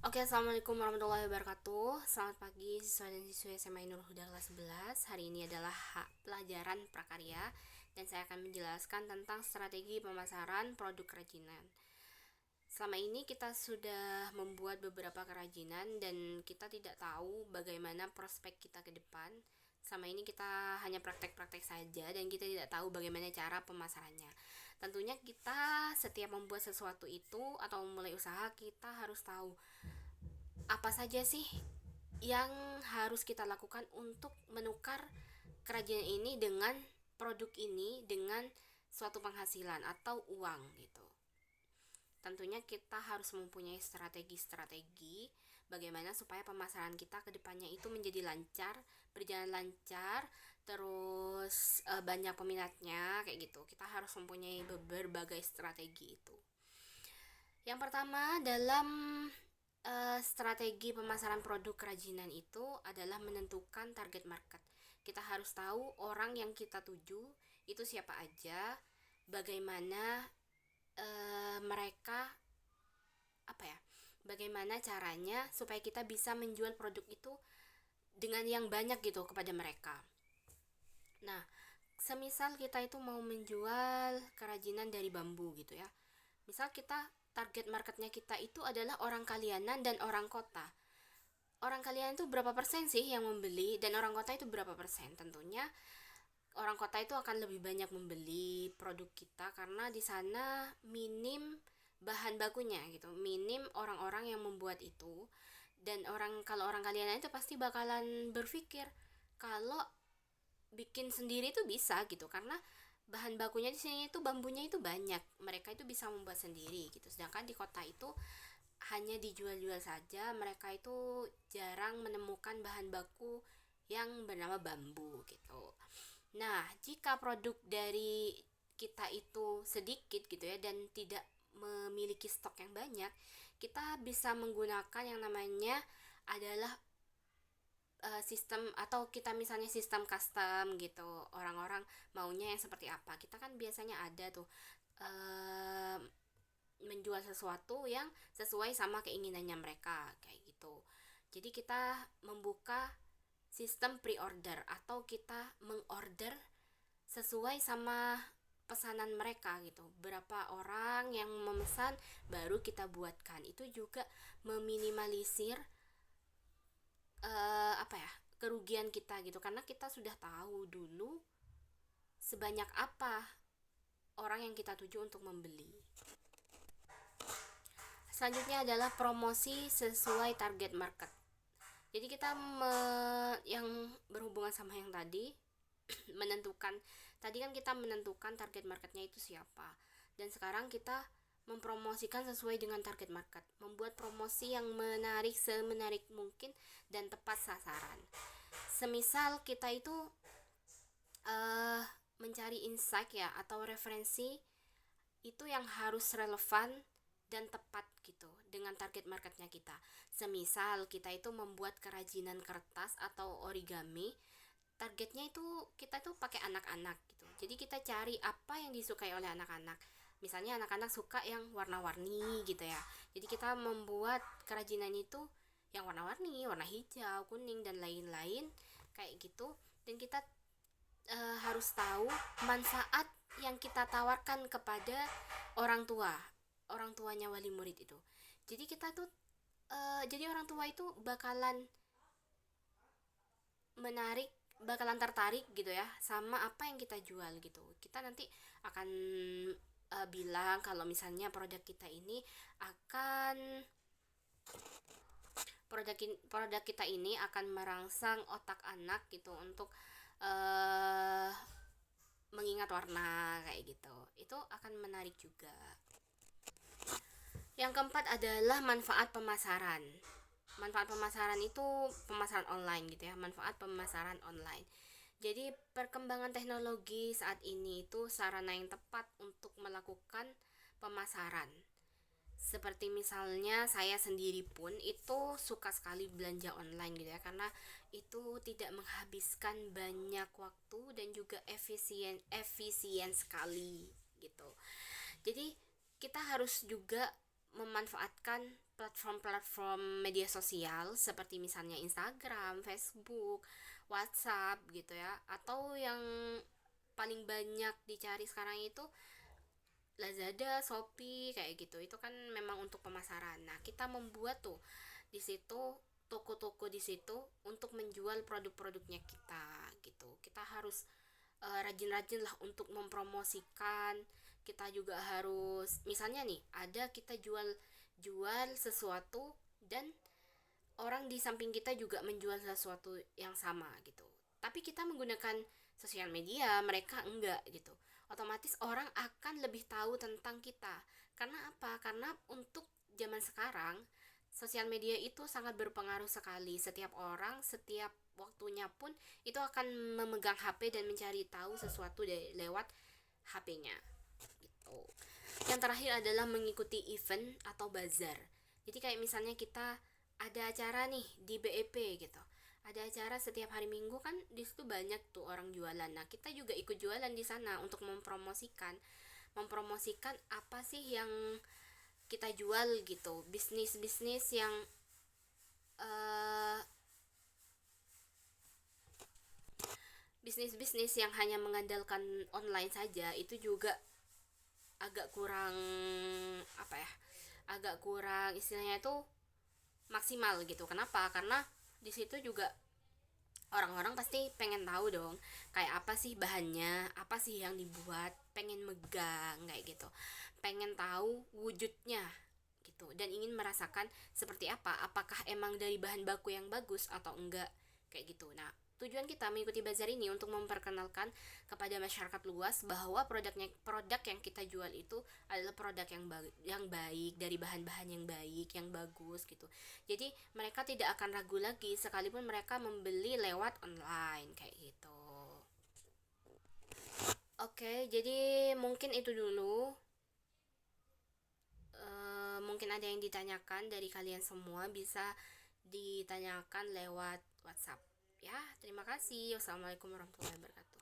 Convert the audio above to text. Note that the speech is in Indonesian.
Oke, assalamualaikum warahmatullahi wabarakatuh. Selamat pagi siswa dan siswi SMA Nurul Huda kelas 11. Hari ini adalah pelajaran prakarya dan saya akan menjelaskan tentang strategi pemasaran produk kerajinan. Selama ini kita sudah membuat beberapa kerajinan dan kita tidak tahu bagaimana prospek kita ke depan. Selama ini kita hanya praktek-praktek saja dan kita tidak tahu bagaimana cara pemasarannya. Tentunya kita setiap membuat sesuatu itu atau memulai usaha, kita harus tahu apa saja sih yang harus kita lakukan untuk menukar kerajinan ini dengan produk ini dengan suatu penghasilan atau uang gitu. Tentunya kita harus mempunyai strategi-strategi bagaimana supaya pemasaran kita ke depannya itu menjadi lancar, berjalan lancar, terus banyak peminatnya kayak gitu. Kita harus mempunyai berbagai strategi itu. Yang pertama dalam strategi pemasaran produk kerajinan itu adalah menentukan target market. Kita harus tahu orang yang kita tuju itu siapa aja, bagaimana mereka apa ya, bagaimana caranya supaya kita bisa menjual produk itu dengan yang banyak gitu kepada mereka. Nah, semisal kita itu mau menjual kerajinan dari bambu gitu ya. Misal kita target marketnya kita itu adalah orang Kalianan dan orang kota. Orang Kalianan itu berapa persen sih yang membeli dan orang kota itu berapa persen? Tentunya orang kota itu akan lebih banyak membeli produk kita karena di sana minim bahan bakunya gitu, minim orang-orang yang membuat itu. Dan kalau orang Kalianan itu pasti bakalan berpikir kalau bikin sendiri itu bisa gitu karena bahan bakunya di sini itu bambunya itu banyak, mereka itu bisa membuat sendiri gitu. Sedangkan di kota itu hanya dijual-jual saja, mereka itu jarang menemukan bahan baku yang bernama bambu gitu. Nah, jika produk dari kita itu sedikit gitu ya dan tidak memiliki stok yang banyak, kita bisa menggunakan yang namanya adalah sistem, atau kita misalnya sistem custom gitu. Orang-orang maunya yang seperti apa, kita kan biasanya ada tuh uh, menjual sesuatu yang sesuai sama keinginannya mereka kayak gitu. Jadi kita membuka sistem pre-order atau kita mengorder sesuai sama pesanan mereka gitu. Berapa orang yang memesan baru kita buatkan. Itu juga meminimalisir apa ya, kerugian kita gitu karena kita sudah tahu dulu sebanyak apa orang yang kita tuju untuk membeli. Selanjutnya adalah promosi sesuai target market. Jadi kita yang berhubungan sama yang tadi menentukan, tadi kan kita menentukan target marketnya itu siapa, dan sekarang kita mempromosikan sesuai dengan target market, membuat promosi yang menarik semenarik mungkin dan tepat sasaran. Semisal kita itu uh, mencari insight ya atau referensi itu yang harus relevan dan tepat gitu dengan target marketnya kita. Semisal kita itu membuat kerajinan kertas atau origami, targetnya itu kita tuh pakai anak-anak gitu. Jadi kita cari apa yang disukai oleh anak-anak. Misalnya anak-anak suka yang warna-warni gitu ya. Jadi kita membuat kerajinan itu yang warna-warni, warna hijau, kuning dan lain-lain kayak gitu. Dan kita harus tahu manfaat yang kita tawarkan kepada orang tua, orang tuanya wali murid itu. Jadi kita tuh jadi orang tua itu menarik bakalan tertarik gitu ya sama apa yang kita jual gitu. Kita nanti akan bilang kalau misalnya produk kita ini akan merangsang otak anak gitu untuk uh, mengingat warna kayak gitu. Itu akan menarik juga. Yang keempat adalah manfaat pemasaran. Manfaat pemasaran itu pemasaran online gitu ya, manfaat pemasaran online. Jadi perkembangan teknologi saat ini itu sarana yang tepat untuk melakukan pemasaran. Seperti misalnya saya sendiri pun itu suka sekali belanja online gitu ya, karena itu tidak menghabiskan banyak waktu dan juga efisien sekali gitu. Jadi kita harus juga memanfaatkan platform-platform media sosial seperti misalnya Instagram, Facebook, WhatsApp gitu ya, atau yang paling banyak dicari sekarang itu Lazada, Shopee kayak gitu. Itu kan memang untuk pemasaran. Nah, kita membuat tuh di situ toko-toko di situ untuk menjual produk-produknya kita gitu. Kita harus rajin-rajin lah untuk mempromosikan. Kita juga harus misalnya nih, ada kita jual jual sesuatu dan orang di samping kita juga menjual sesuatu yang sama gitu. Tapi kita menggunakan sosial media, mereka enggak gitu. Otomatis orang akan lebih tahu tentang kita. Karena apa? Karena untuk zaman sekarang, sosial media itu sangat berpengaruh sekali. Setiap orang, setiap waktunya pun itu akan memegang HP dan mencari tahu sesuatu lewat HP-nya gitu. Yang terakhir adalah mengikuti event atau bazar. Jadi kayak misalnya kita ada acara nih di BEP gitu, ada acara setiap hari Minggu kan, di situ banyak tuh orang jualan. Nah, kita juga ikut jualan di sana untuk mempromosikan apa sih yang kita jual gitu, bisnis-bisnis yang eh, bisnis-bisnis yang hanya mengandalkan online saja itu juga agak kurang, apa ya, agak kurang istilahnya itu maksimal gitu. Kenapa? Karena di situ juga orang-orang pasti pengen tahu dong, kayak apa sih bahannya, apa sih yang dibuat, pengen megang kayak gitu, pengen tahu wujudnya gitu, dan ingin merasakan seperti apa, apakah emang dari bahan baku yang bagus atau enggak kayak gitu. Nah, tujuan kita mengikuti bazar ini untuk memperkenalkan kepada masyarakat luas bahwa produk yang kita jual itu adalah produk yang baik, dari bahan-bahan yang baik, yang bagus gitu. Jadi mereka tidak akan ragu lagi sekalipun mereka membeli lewat online kayak gitu. Oke, jadi mungkin itu dulu. Mungkin ada yang ditanyakan dari kalian semua, bisa ditanyakan lewat WhatsApp. Ya, terima kasih. Wassalamualaikum warahmatullahi wabarakatuh.